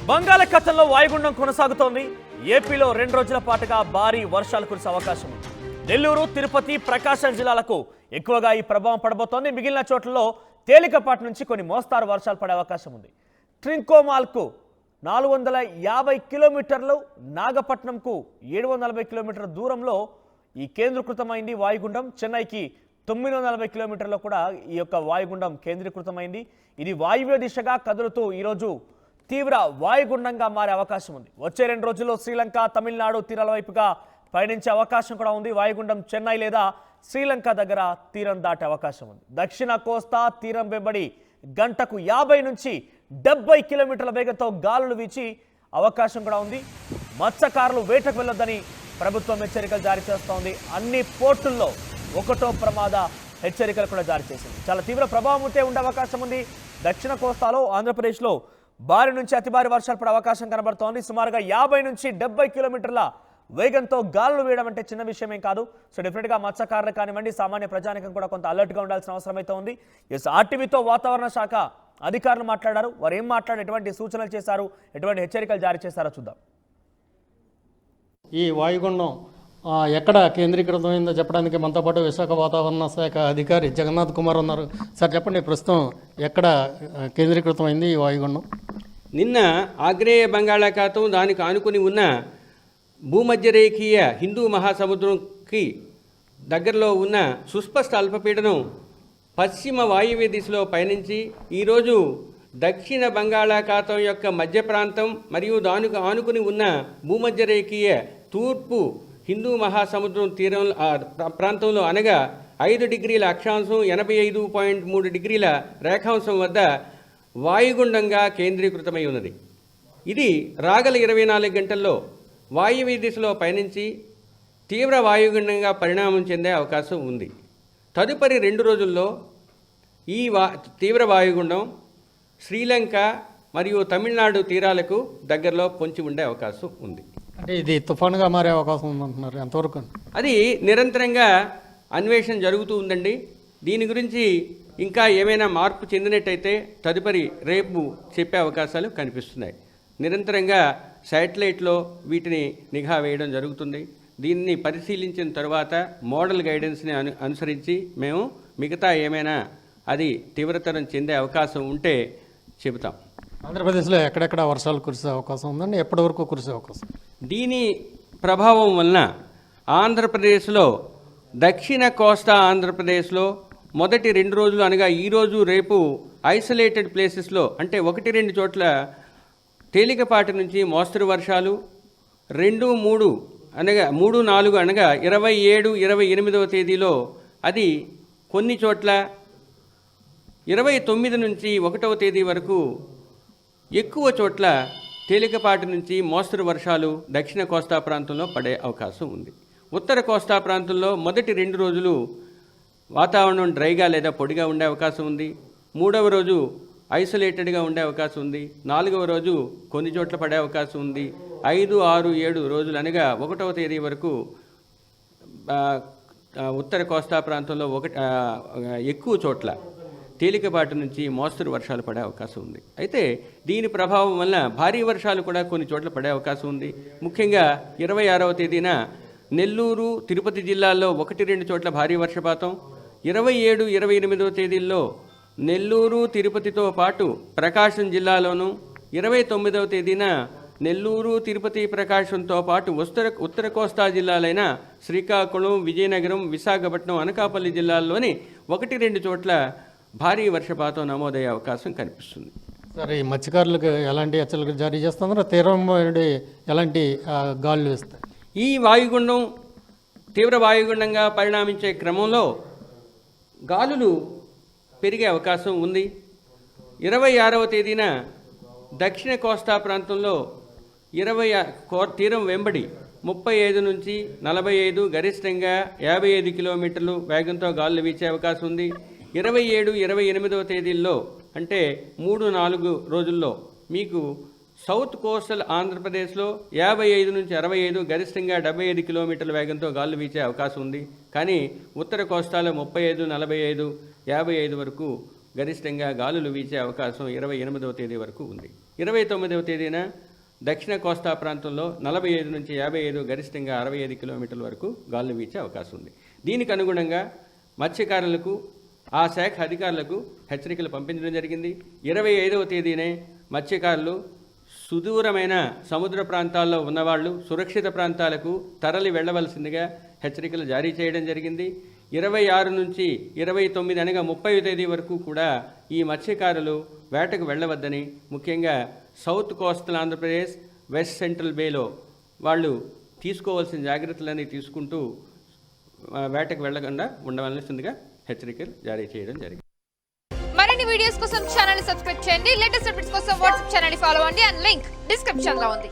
బంగాళాఖాతంలో వాయుగుండం కొనసాగుతోంది. ఏపీలో 2 రోజుల పాటుగా భారీ వర్షాలు కురిసే అవకాశం ఉంది. నెల్లూరు, తిరుపతి, ప్రకాశం జిల్లాలకు ఎక్కువగా ఈ ప్రభావం పడబోతోంది. మిగిలిన చోట్లలో తేలికపాటి నుంచి కొన్ని మోస్తారు వర్షాలు పడే అవకాశం ఉంది. ట్రింకోమాల్కు 450 కిలోమీటర్లు, నాగపట్నంకు 740 కిలోమీటర్ల దూరంలో ఈ కేంద్రీకృతమైంది వాయుగుండం. చెన్నైకి 940 కిలోమీటర్లో కూడా ఈ యొక్క వాయుగుండం కేంద్రీకృతమైంది. ఇది వాయువ్య దిశగా కదులుతూ ఈరోజు తీవ్ర వాయుగుండంగా మారే అవకాశం ఉంది. వచ్చే 2 రోజుల్లో శ్రీలంక, తమిళనాడు తీరాల వైపుగా పయనించే అవకాశం కూడా ఉంది. వాయుగుండం చెన్నై లేదా శ్రీలంక దగ్గర తీరం దాటే అవకాశం ఉంది. దక్షిణ కోస్తా తీరం వెంబడి గంటకు 50 నుంచి 70 కిలోమీటర్ల వేగంతో గాలులు వీచి అవకాశం కూడా ఉంది. మత్స్యకారులు వేటకు వెళ్ళొద్దని ప్రభుత్వం హెచ్చరికలు జారీ చేస్తోంది. అన్ని పోర్టుల్లో 1వ ప్రమాద హెచ్చరికలు కూడా జారీ చేసింది. చాలా తీవ్ర ప్రభావం ఉండే అవకాశం ఉంది. దక్షిణ కోస్తాలో, ఆంధ్రప్రదేశ్లో భారీ నుంచి అతి భారీ వర్షాలు పడే అవకాశం కనబడుతోంది. సుమారుగా 50 నుంచి 70 కిలోమీటర్ల వేగంతో గాలులు వేయడం అంటే చిన్న విషయమేం కాదు. సో డెఫినెట్గా మత్స్యకారులు కానివ్వండి, సామాన్య ప్రజానికం కూడా కొంత అలర్ట్గా ఉండాల్సిన అవసరం అయితే ఉంది. ఆర్టీవీతో వాతావరణ శాఖ అధికారులు మాట్లాడారు. వారు ఏం మాట్లాడి ఎటువంటి సూచనలు చేశారు, ఎటువంటి హెచ్చరికలు జారీ చేశారో చూద్దాం. ఈ వాయుగుండం ఎక్కడ కేంద్రీకృతమైందో చెప్పడానికి మనతో పాటు విశాఖ వాతావరణ శాఖ అధికారి జగన్నాథ్ కుమార్ ఉన్నారు. సార్ చెప్పండి, ప్రస్తుతం ఎక్కడ కేంద్రీకృతమైంది ఈ వాయుగుండం? నిన్న ఆగ్నేయ బంగాళాఖాతం, దానికి ఆనుకుని ఉన్న భూమధ్యరేఖీయ హిందూ మహాసముద్రంకి దగ్గరలో ఉన్న సుస్పష్ట అల్పపీడనం పశ్చిమ వాయువ్య దిశలో పయనించి ఈరోజు దక్షిణ బంగాళాఖాతం యొక్క మధ్య ప్రాంతం మరియు దానికి ఆనుకుని ఉన్న భూమధ్యరేఖీయ తూర్పు హిందూ మహాసముద్రం తీరం ప్రాంతంలో అనగా 5 డిగ్రీల అక్షాంశం 85.3 డిగ్రీల రేఖాంశం వద్ద వాయుగుండంగా కేంద్రీకృతమై ఉన్నది. ఇది రాగల 24 గంటల్లో వాయువ్య దిశలో పయనించి తీవ్ర వాయుగుండంగా పరిణామం చెందే అవకాశం ఉంది. తదుపరి 2 రోజుల్లో ఈ తీవ్ర వాయుగుండం శ్రీలంక మరియు తమిళనాడు తీరాలకు దగ్గరలో పొంచి ఉండే అవకాశం ఉంది. అంటే ఇది తుఫానుగా మారే అవకాశం ఉందంటున్నారు, ఎంతవరకు? అది నిరంతరంగా అన్వేషణ జరుగుతూ ఉందండి. దీని గురించి ఇంకా ఏమైనా మార్పు చెందినట్టయితే తదుపరి రేపు చెప్పే అవకాశాలు కనిపిస్తున్నాయి. నిరంతరంగా శాటిలైట్లో వీటిని నిఘా వేయడం జరుగుతుంది. దీన్ని పరిశీలించిన తర్వాత మోడల్ గైడెన్స్ని అనుసరించి మేము మిగతా ఏమైనా అది తీవ్రతరం చెందే అవకాశం ఉంటే చెబుతాం. ఆంధ్రప్రదేశ్లో ఎక్కడెక్కడ వర్షాలు కురిసే అవకాశం ఉందండి? ఎప్పటి వరకు కురిసే అవకాశం? దీని ప్రభావం వలన ఆంధ్రప్రదేశ్లో, దక్షిణ కోస్తా ఆంధ్రప్రదేశ్లో మొదటి 2 రోజులు అనగా ఈరోజు రేపు ఐసోలేటెడ్ ప్లేసెస్లో అంటే 1-2 చోట్ల తేలికపాటి నుంచి మోస్తరు వర్షాలు, 2-3 అనగా 3-4 అనగా 27, 28వ తేదీలో అది కొన్ని చోట్ల, 29 నుంచి 1వ తేదీ వరకు ఎక్కువ చోట్ల తేలికపాటి నుంచి మోస్తరు వర్షాలు దక్షిణ కోస్తా ప్రాంతంలో పడే అవకాశం ఉంది. ఉత్తర కోస్తా ప్రాంతంలో మొదటి 2 రోజులు వాతావరణం డ్రైగా లేదా పొడిగా ఉండే అవకాశం ఉంది. 3వ రోజు ఐసోలేటెడ్గా ఉండే అవకాశం ఉంది. 4వ రోజు కొన్ని చోట్ల పడే అవకాశం ఉంది. 5, 6, 7 రోజులు అనగా 1వ తేదీ వరకు ఉత్తర కోస్తా ప్రాంతంలో ఎక్కువ చోట్ల తేలికపాటి నుంచి మోస్తరు వర్షాలు పడే అవకాశం ఉంది. అయితే దీని ప్రభావం వల్ల భారీ వర్షాలు కూడా కొన్ని చోట్ల పడే అవకాశం ఉంది. ముఖ్యంగా 26వ తేదీన నెల్లూరు, తిరుపతి జిల్లాల్లో 1-2 చోట్ల భారీ వర్షపాతం, 27, 28వ తేదీల్లో నెల్లూరు, తిరుపతితో పాటు ప్రకాశం జిల్లాలోను, 29వ తేదీన నెల్లూరు, తిరుపతి, ప్రకాశంతో పాటు ఉత్తర కోస్తా జిల్లాలైన శ్రీకాకుళం, విజయనగరం, విశాఖపట్నం, అనకాపల్లి జిల్లాల్లోని 1-2 చోట్ల భారీ వర్షపాతం నమోదయ్యే అవకాశం కనిపిస్తుంది. సరే, ఈ మత్స్యకారులకు ఎలాంటి హెచ్చరికలు జారీ చేస్తున్నారు? తీరం ఎలాంటి గాలులు వేస్తాయి? ఈ వాయుగుండం తీవ్ర వాయుగుండంగా పరిణామించే క్రమంలో గాలులు పెరిగే అవకాశం ఉంది. 26వ తేదీన దక్షిణ కోస్తా ప్రాంతంలో తీరం వెంబడి 35 నుంచి 45, గరిష్టంగా 55 కిలోమీటర్లు వేగంతో గాలులు వీచే అవకాశం ఉంది. 27, 28వ తేదీల్లో అంటే 3-4 రోజుల్లో మీకు సౌత్ కోస్టల్ ఆంధ్రప్రదేశ్లో 55 నుంచి 65, గరిష్టంగా 75 కిలోమీటర్ల వేగంతో గాలులు వీచే అవకాశం ఉంది. కానీ ఉత్తర కోస్తాలో 35, 45, 55 వరకు గరిష్టంగా గాలులు వీచే అవకాశం 28వ తేదీ వరకు ఉంది. 29వ తేదీన దక్షిణ కోస్తా ప్రాంతంలో 45 నుంచి 55, గరిష్టంగా 65 కిలోమీటర్ల వరకు గాలులు వీచే అవకాశం ఉంది. దీనికి అనుగుణంగా మత్స్యకారులకు ఆ శాఖ అధికారులకు హెచ్చరికలు పంపించడం జరిగింది. 25వ తేదీనే మత్స్యకారులు సుదూరమైన సముద్ర ప్రాంతాల్లో ఉన్నవాళ్ళు సురక్షిత ప్రాంతాలకు తరలి వెళ్ళవలసిందిగా హెచ్చరికలు జారీ చేయడం జరిగింది. 26 నుంచి 29 అనగా 30వ తేదీ వరకు కూడా ఈ మత్స్యకారులు వేటకు వెళ్ళవద్దని, ముఖ్యంగా south coastal Andhra Pradesh, west central బేలో వాళ్ళు తీసుకోవాల్సిన జాగ్రత్తలన్నీ తీసుకుంటూ వేటకు వెళ్ళకుండా ఉండవలసిందిగా హెచ్చరికలు జారీ చేయడం జరిగింది. మరిన్ని వీడియోస్ కోసం ఛానల్ ని సబ్స్క్రైబ్ చేయండి. లేటెస్ట్ అప్డేట్స్ కోసం వాట్సాప్ ఛానల్ ని ఫాలో అవ్వండి. అండ్ లింక్ డిస్క్రిప్షన్ లో ఉంది.